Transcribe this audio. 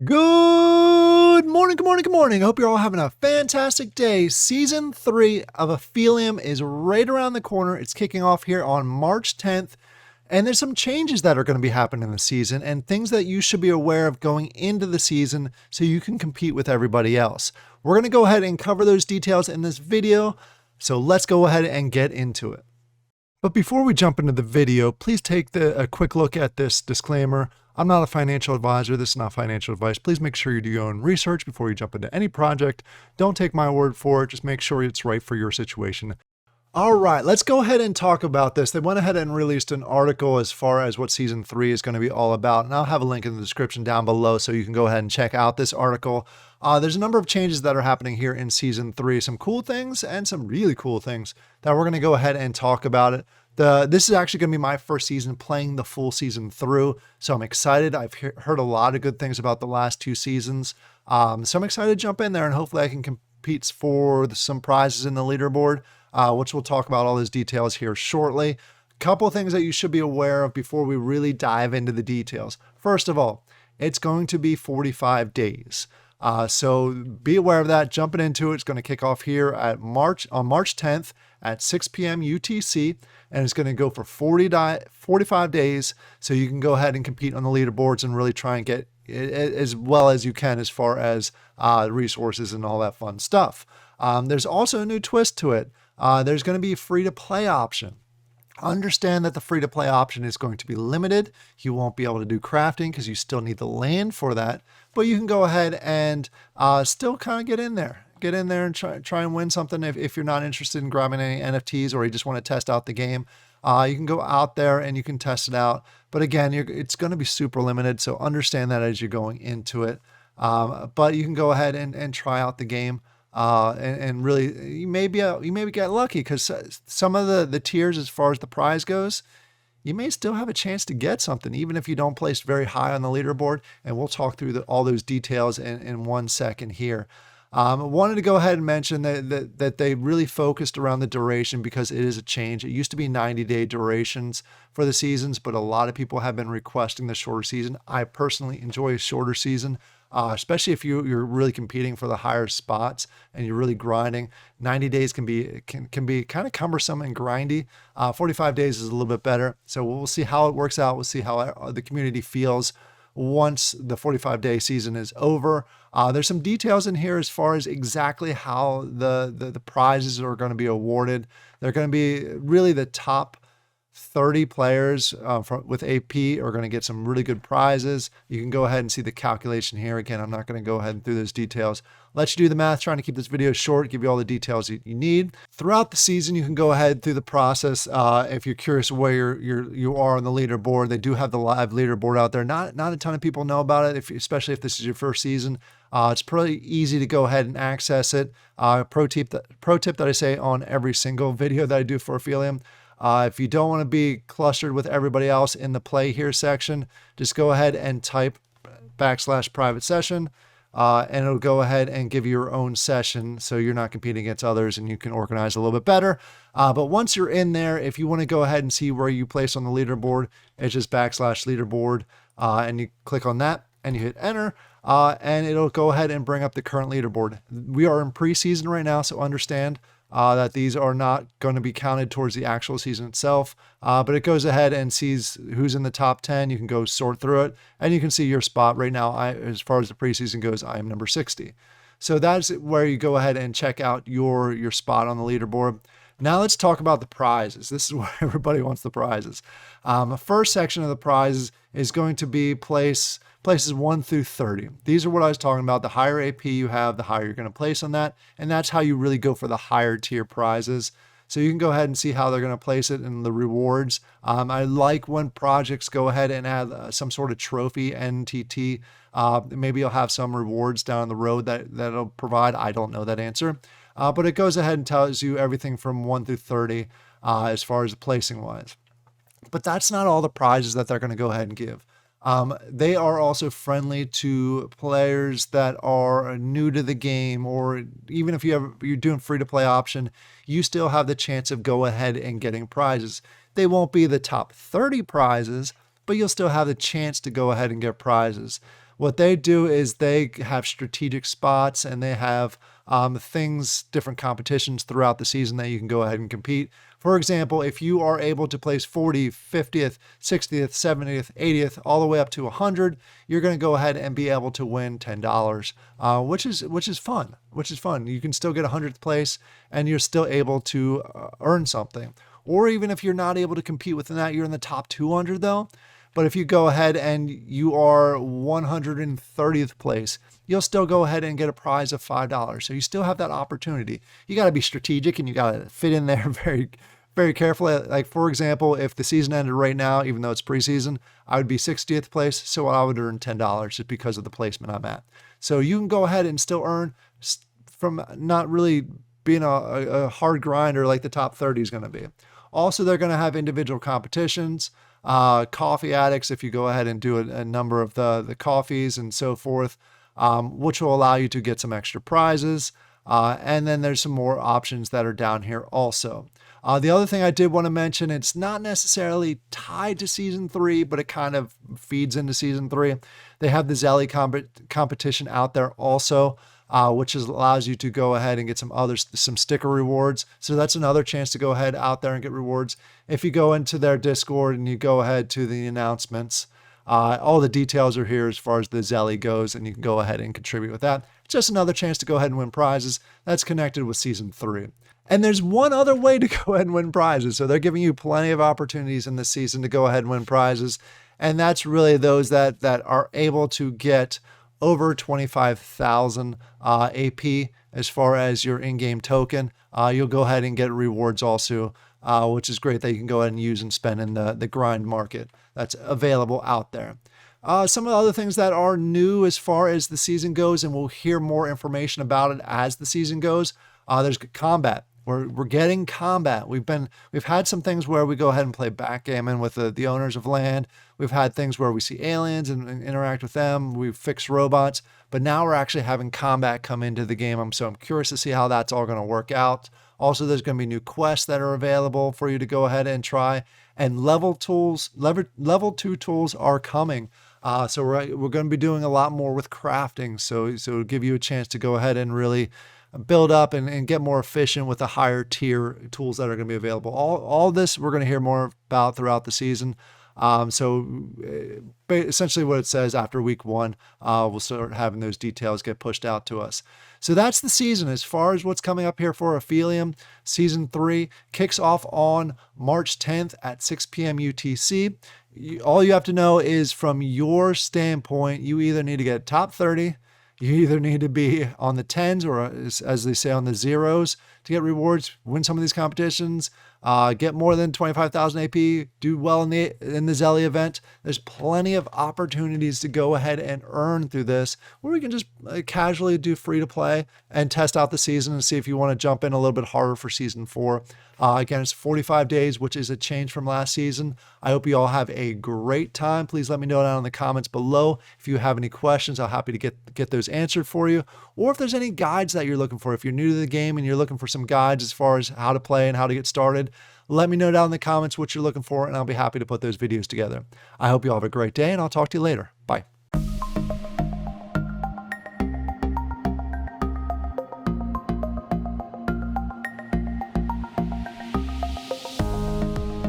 Good morning, good morning, good morning. I hope you're all having a fantastic day. Season 3 of Aphelium is right around the corner. It's kicking off here on March 10th. And there's some changes that are going to be happening in the season and things that you should be aware of going into the season so you can compete with everybody else. We're going to go ahead and cover those details in this video. So let's go ahead and get into it. But before we jump into the video, please take a quick look at this disclaimer. I'm not a financial advisor. This is not financial advice. Please make sure you do your own research before you jump into any project. Don't take my word for it. Just make sure it's right for your situation. All right, let's go ahead and talk about this. They went ahead and released an article as far as what Season 3 is going to be all about, and I'll have a link in the description down below so you can go ahead and check out this article. There's a number of changes that are happening here in Season 3, some cool things and some really cool things that we're going to go ahead and talk about it. This is actually going to be my first season playing the full season through, so I'm excited. I've heard a lot of good things about the last 2 seasons, so I'm excited to jump in there and hopefully I can compete for some prizes in the leaderboard, which we'll talk about all those details here shortly. Couple of things that you should be aware of before we really dive into the details. First of all, it's going to be 45 days. So be aware of that. Jumping into it, it's going to kick off here on March 10th at 6 p.m. UTC, and it's going to go for 45 days. So you can go ahead and compete on the leaderboards and really try and get as well as you can as far as resources and all that fun stuff. There's also a new twist to it. There's going to be a free-to-play option. Understand that the free-to-play option is going to be limited. You won't be able to do crafting because you still need the land for that, but you can go ahead and still kind of get in there and try and win something. If you're not interested in grabbing any NFTs or you just want to test out the game, you can go out there and you can test it out. But again, it's going to be super limited, so understand that as you're going into it. But you can go ahead and try out the game. And really, you maybe get lucky because some of the tiers, as far as the prize goes, you may still have a chance to get something, even if you don't place very high on the leaderboard. And we'll talk through all those details in 1 second here. I wanted to go ahead and mention that they really focused around the duration because it is a change. It used to be 90-day durations for the seasons, but a lot of people have been requesting the shorter season. I personally enjoy a shorter season. Especially if you're really competing for the higher spots and you're really grinding. 90 days can be kind of cumbersome and grindy. 45 days is a little bit better. So we'll see how it works out. We'll see how the community feels once the 45-day season is over. There's some details in here as far as exactly how the prizes are going to be awarded. They're going to be really the top 30 players with AP are going to get some really good prizes. You can go ahead and see the calculation here. Again, I'm not going to go ahead and through those details. Let you do the math, trying to keep this video short, give you all the details you need. Throughout the season, you can go ahead through the process. If you're curious where you are on the leaderboard, they do have the live leaderboard out there. Not a ton of people know about it, especially if this is your first season. It's pretty easy to go ahead and access it. Pro tip that I say on every single video that I do for Aphelium. If you don't want to be clustered with everybody else in the play here section, just go ahead and type /private session, and it'll go ahead and give you your own session so you're not competing against others and you can organize a little bit better. But once you're in there, if you want to go ahead and see where you place on the leaderboard, it's just /leaderboard, and you click on that and you hit enter, and it'll go ahead and bring up the current leaderboard. We are in preseason right now, so understand that these are not going to be counted towards the actual season itself, but it goes ahead and sees who's in the top 10. You can go sort through it, and you can see your spot. Right now, as far as the preseason goes, I am number 60. So that's where you go ahead and check out your spot on the leaderboard. Now let's talk about the prizes. This is where everybody wants the prizes. The first section of the prizes is going to be places 1 through 30. These are what I was talking about. The higher AP you have, the higher you're going to place on that. And that's how you really go for the higher tier prizes. So you can go ahead and see how they're going to place it in the rewards. I like when projects go ahead and add some sort of trophy, NTT. Maybe you'll have some rewards down the road that'll provide. I don't know that answer. But it goes ahead and tells you everything from 1 through 30 as far as the placing wise. But that's not all the prizes that they're going to go ahead and give. They are also friendly to players that are new to the game, or even if you're doing free-to-play option, you still have the chance of go ahead and getting prizes. They won't be the top 30 prizes, but you'll still have the chance to go ahead and get prizes. What they do is they have strategic spots, and they have different competitions throughout the season that you can go ahead and compete. For example, if you are able to place 40th, 50th, 60th, 70th, 80th, all the way up to 100, you're going to go ahead and be able to win $10, which is fun. Which is fun. You can still get 100th place, and you're still able to earn something. Or even if you're not able to compete within that, you're in the top 200 though. But if you go ahead and you are 130th place, you'll still go ahead and get a prize of $5. So you still have that opportunity. You got to be strategic, and you got to fit in there very, very carefully. Like, for example, if the season ended right now, even though it's preseason, I would be 60th place. So I would earn $10 just because of the placement I'm at. So you can go ahead and still earn from not really being a hard grinder like the top 30 is going to be. Also, they're going to have individual competitions. Coffee addicts, if you go ahead and do a number of the coffees and so forth, which will allow you to get some extra prizes. And then there's some more options that are down here also. The other thing I did want to mention, it's not necessarily tied to season 3, but it kind of feeds into season 3. They have the Zelly competition out there also, which allows you to go ahead and get some sticker rewards. So that's another chance to go ahead out there and get rewards. If you go into their Discord and you go ahead to the announcements, all the details are here as far as the Zelly goes, and you can go ahead and contribute with that. Just another chance to go ahead and win prizes. That's connected with season 3. And there's one other way to go ahead and win prizes. So they're giving you plenty of opportunities in this season to go ahead and win prizes. And that's really those that are able to get over 25,000 AP as far as your in-game token. You'll go ahead and get rewards also, which is great that you can go ahead and use and spend in the grind market that's available out there. Some of the other things that are new as far as the season goes, and we'll hear more information about it as the season goes. There's combat. We're getting combat. We've had some things where we go ahead and play backgammon with the owners of land. We've had things where we see aliens and interact with them. We've fixed robots, but now we're actually having combat come into the game. I'm curious to see how that's all going to work out. Also, there's going to be new quests that are available for you to go ahead and try. And level 2 tools are coming. So we're going to be doing a lot more with crafting. So it'll give you a chance to go ahead and really build up and get more efficient with the higher tier tools that are going to be available. All this we're going to hear more about throughout the season. Essentially what it says after week 1, we'll start having those details get pushed out to us. So that's the season. As far as what's coming up here for Aphelium, season 3 kicks off on March 10th at 6 p.m. UTC. All you have to know is, from your standpoint, you either need to get top 30, you either need to be on the 10s, or as they say, on the 0s to get rewards, win some of these competitions, get more than 25,000 AP, do well in the Zelly event. There's plenty of opportunities to go ahead and earn through this, where we can just casually do free to play and test out the season and see if you want to jump in a little bit harder for season 4. Again, it's 45 days, which is a change from last season. I hope you all have a great time. Please let me know down in the comments below if you have any questions. I'm happy to get those answered for you. Or if there's any guides that you're looking for. If you're new to the game and you're looking for some guides as far as how to play and how to get started, let me know down in the comments what you're looking for, and I'll be happy to put those videos together. I hope you all have a great day, and I'll talk to you later. Bye.